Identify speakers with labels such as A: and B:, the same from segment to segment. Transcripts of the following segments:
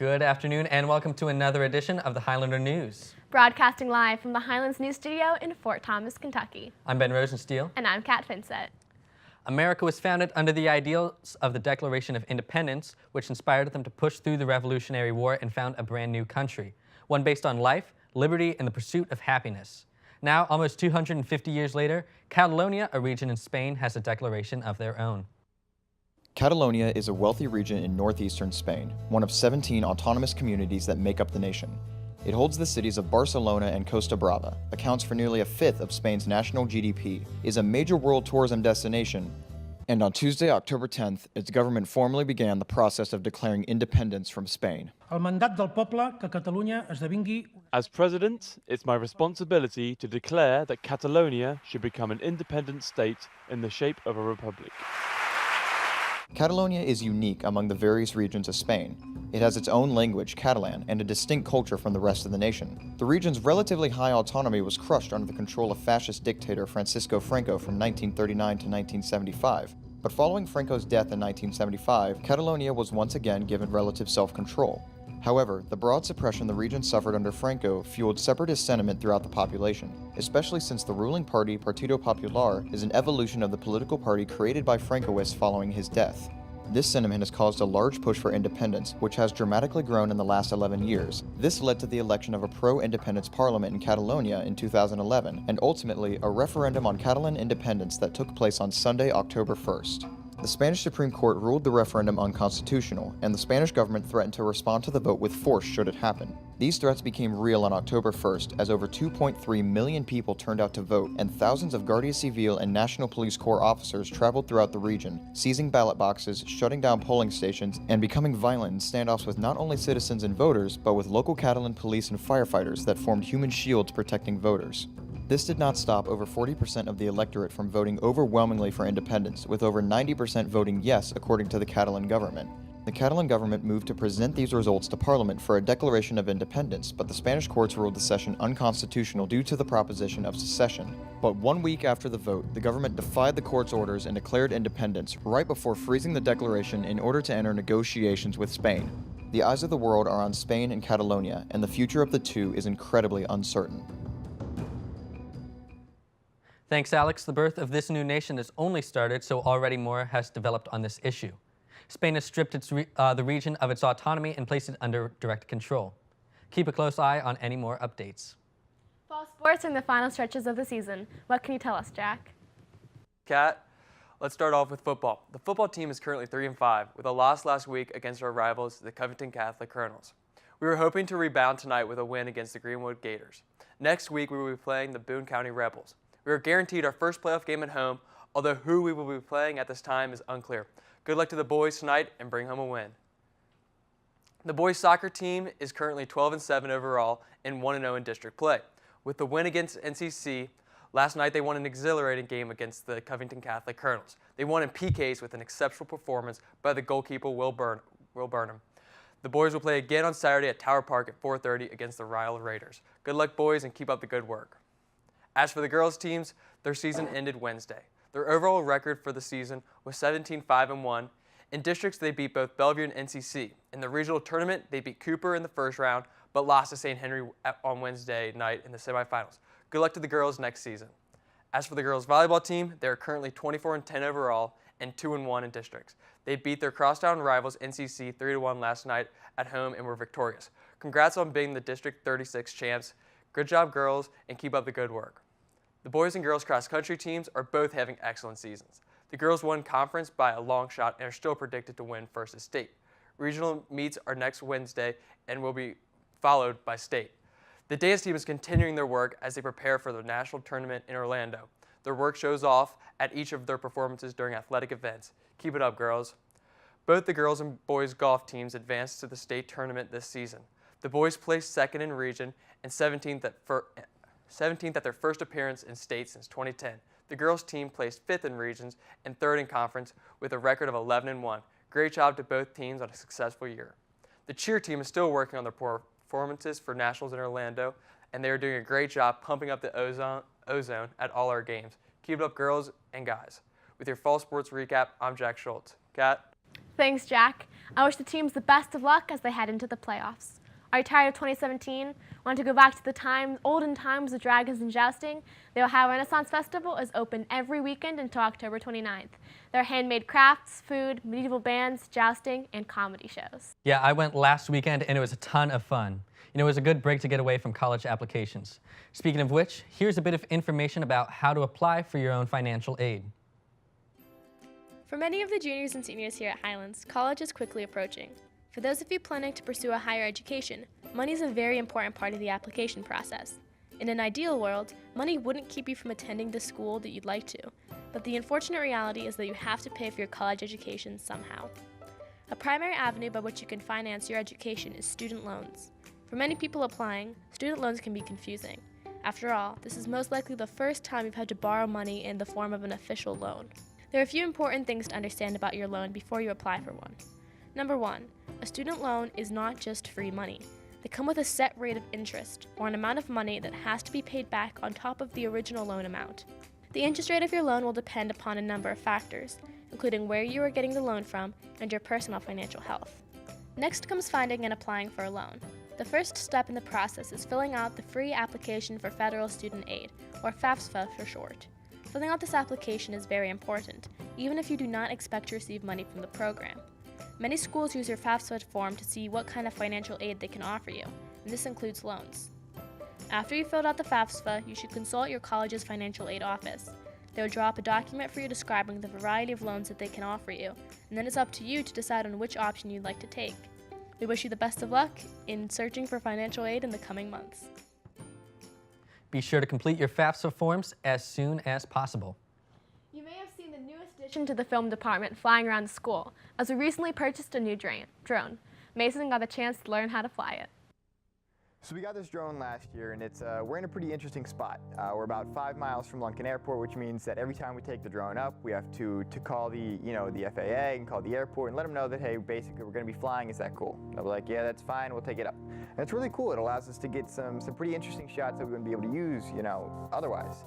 A: Good afternoon and welcome to another edition of the Highlander News.
B: Broadcasting live from the Highlands News Studio in Fort Thomas, Kentucky.
A: I'm Ben Rosensteel.
B: And I'm Kat Finsett.
A: America was founded under the ideals of the Declaration of Independence, which inspired them to push through the Revolutionary War and found a brand new country, one based on life, liberty, and the pursuit of happiness. Now, almost 250 years later, Catalonia, a region in Spain, has a declaration of their own.
C: Catalonia is a wealthy region in northeastern Spain, one of 17 autonomous communities that make up the nation. It holds the cities of Barcelona and Costa Brava, accounts for nearly a fifth of Spain's national GDP, is a major world tourism destination, and on Tuesday, October 10th, its government formally began the process of declaring independence from Spain.
D: El mandat del poble que Catalunya esdevingui.
E: As president, it's my responsibility to declare that Catalonia should become an independent state in the shape of a republic.
C: Catalonia is unique among the various regions of Spain. It has its own language, Catalan, and a distinct culture from the rest of the nation. The region's relatively high autonomy was crushed under the control of fascist dictator Francisco Franco from 1939 to 1975. But following Franco's death in 1975, Catalonia was once again given relative self-control. However, the broad suppression the region suffered under Franco fueled separatist sentiment throughout the population, especially since the ruling party, Partido Popular, is an evolution of the political party created by Francoists following his death. This sentiment has caused a large push for independence, which has dramatically grown in the last 11 years. This led to the election of a pro-independence parliament in Catalonia in 2011, and ultimately a referendum on Catalan independence that took place on Sunday, October 1st. The Spanish Supreme Court ruled the referendum unconstitutional, and the Spanish government threatened to respond to the vote with force should it happen. These threats became real on October 1st as over 2.3 million people turned out to vote, and thousands of Guardia Civil and National Police Corps officers traveled throughout the region, seizing ballot boxes, shutting down polling stations, and becoming violent in standoffs with not only citizens and voters, but with local Catalan police and firefighters that formed human shields protecting voters. This did not stop over 40% of the electorate from voting overwhelmingly for independence, with over 90% voting yes according to the Catalan government. The Catalan government moved to present these results to Parliament for a declaration of independence, but the Spanish courts ruled the session unconstitutional due to the proposition of secession. But 1 week after the vote, the government defied the court's orders and declared independence right before freezing the declaration in order to enter negotiations with Spain. The eyes of the world are on Spain and Catalonia, and the future of the two is incredibly uncertain.
A: Thanks, Alex. The birth of this new nation has only started, so already more has developed on this issue. Spain has stripped the region of its autonomy and placed it under direct control. Keep a close eye on any more updates.
B: Fall sports are in the final stretches of the season. What can you tell us, Jack?
F: Kat, let's start off with football. The football team is currently 3-5, with a loss last week against our rivals, the Covington Catholic Colonels. We were hoping to rebound tonight with a win against the Greenwood Gators. Next week, we will be playing the Boone County Rebels. We are guaranteed our first playoff game at home, although who we will be playing at this time is unclear. Good luck to the boys tonight and bring home a win. The boys soccer team is currently 12-7 overall and 1-0 in district play. With the win against NCC, last night they won an exhilarating game against the Covington Catholic Colonels. They won in PKs with an exceptional performance by the goalkeeper Will Burnham. The boys will play again on Saturday at Tower Park at 4:30 against the Ryle Raiders. Good luck, boys, and keep up the good work. As for the girls' teams, their season ended Wednesday. Their overall record for the season was 17-5-1. In districts, they beat both Bellevue and NCC. In the regional tournament, they beat Cooper in the first round, but lost to St. Henry on Wednesday night in the semifinals. Good luck to the girls next season. As for the girls' volleyball team, they are currently 24-10 overall and 2-1 in districts. They beat their crosstown rivals NCC 3-1 last night at home and were victorious. Congrats on being the District 36 champs. Good job, girls, and keep up the good work. The boys and girls cross-country teams are both having excellent seasons. The girls won conference by a long shot and are still predicted to win first at state. Regional meets are next Wednesday and will be followed by state. The dance team is continuing their work as they prepare for the national tournament in Orlando. Their work shows off at each of their performances during athletic events. Keep it up, girls. Both the girls and boys golf teams advanced to the state tournament this season. The boys placed second in region and 17th at their first appearance in state since 2010. The girls' team placed 5th in regions and 3rd in conference with a record of 11-1. Great job to both teams on a successful year. The cheer team is still working on their performances for nationals in Orlando, and they are doing a great job pumping up the ozone at all our games. Keep it up, girls and guys. With your fall sports recap, I'm Jack Schultz. Kat?
B: Thanks, Jack. I wish the teams the best of luck as they head into the playoffs. Are you tired of 2017? Want to go back to the olden times of dragons and jousting? The Ohio Renaissance Festival is open every weekend until October 29th. There are handmade crafts, food, medieval bands, jousting, and comedy shows.
A: Yeah, I went last weekend and it was a ton of fun. You know, it was a good break to get away from college applications. Speaking of which, here's a bit of information about how to apply for your own financial aid.
G: For many of the juniors and seniors here at Highlands, college is quickly approaching. For those of you planning to pursue a higher education, money is a very important part of the application process. In an ideal world, money wouldn't keep you from attending the school that you'd like to, but the unfortunate reality is that you have to pay for your college education somehow. A primary avenue by which you can finance your education is student loans. For many people applying, student loans can be confusing. After all, this is most likely the first time you've had to borrow money in the form of an official loan. There are a few important things to understand about your loan before you apply for one. Number 1, a student loan is not just free money. They come with a set rate of interest, or an amount of money that has to be paid back on top of the original loan amount. The interest rate of your loan will depend upon a number of factors, including where you are getting the loan from and your personal financial health. Next comes finding and applying for a loan. The first step in the process is filling out the free application for federal student aid, or FAFSA for short. Filling out this application is very important, even if you do not expect to receive money from the program. Many schools use your FAFSA form to see what kind of financial aid they can offer you, and this includes loans. After you've filled out the FAFSA, you should consult your college's financial aid office. They will draw up a document for you describing the variety of loans that they can offer you, and then it's up to you to decide on which option you'd like to take. We wish you the best of luck in searching for financial aid in the coming months.
A: Be sure to complete your FAFSA forms as soon as possible.
B: You may have seen the newest addition to the film department flying around the school, as we recently purchased a new drone. Mason got the chance to learn how to fly it.
H: So we got this drone last year, and we're in a pretty interesting spot. We're about 5 miles from Lunken Airport, which means that every time we take the drone up, we have to call the FAA and call the airport and let them know that, hey, basically we're going to be flying. Is that cool? They'll be like, yeah, that's fine. We'll take it up. And it's really cool. It allows us to get some pretty interesting shots that we wouldn't be able to use, otherwise.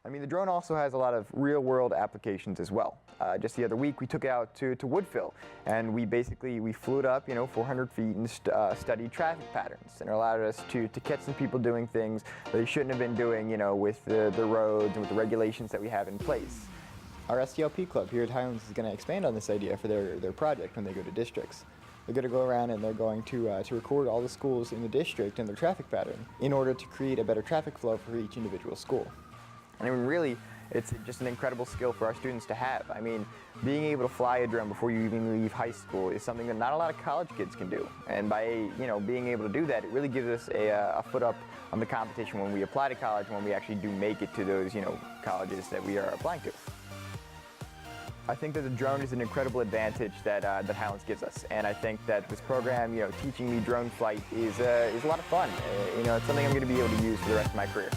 H: I mean, the drone also has a lot of real-world applications as well. Just the other week, we took it out to Woodville, and we flew it up, 400 feet and studied traffic patterns, and it allowed us to catch some people doing things that they shouldn't have been doing, with the roads and with the regulations that we have in place.
C: Our STLP club here at Highlands is going to expand on this idea for their project when they go to districts. They're going to go around and they're going to record all the schools in the district and their traffic pattern in order to create a better traffic flow for each individual school.
H: I mean, really, it's just an incredible skill for our students to have. I mean, being able to fly a drone before you even leave high school is something that not a lot of college kids can do. And by, being able to do that, it really gives us a foot up on the competition when we apply to college, when we actually do make it to those, colleges that we are applying to. I think that the drone is an incredible advantage that Highlands gives us, and I think that this program, teaching me drone flight is a lot of fun. It's something I'm going to be able to use for the rest of my career.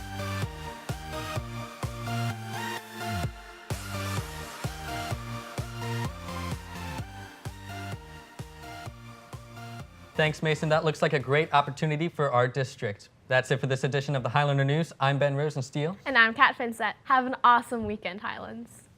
A: Thanks, Mason. That looks like a great opportunity for our district. That's it for this edition of the Highlander News. I'm Ben Rosensteel.
B: And I'm Kat Finsett. Have an awesome weekend, Highlands.